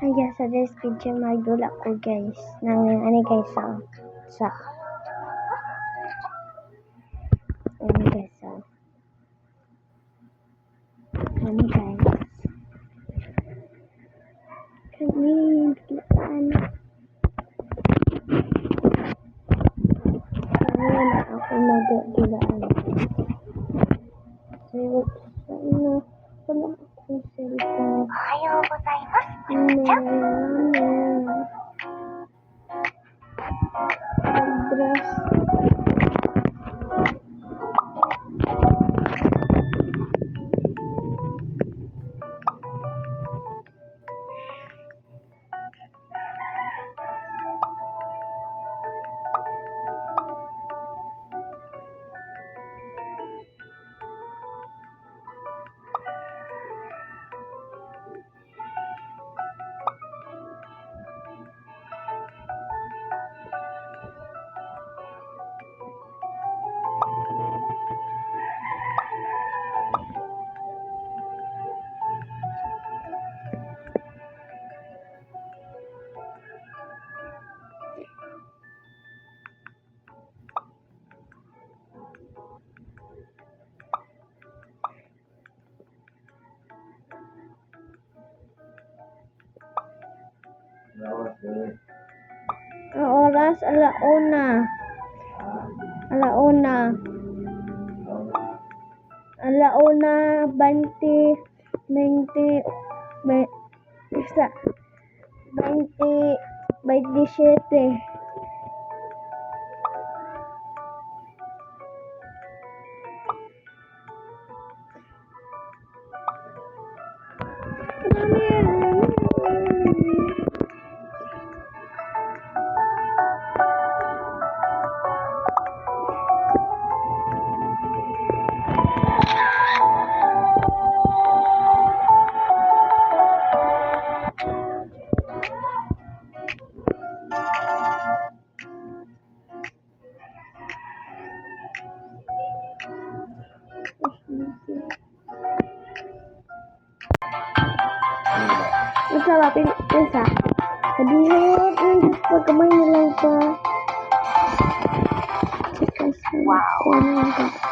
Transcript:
Hi guys, sa this video magdula ko guys nang ano guys sa ano guys ano guys kami ano na ako magdulaan so ano wala akong cellphone. Ohayou gozaimasu. Address. Ang oras alauna 20 27. Isa ba pinisa? Kadihot ang pagkamay na lang pa. Wow.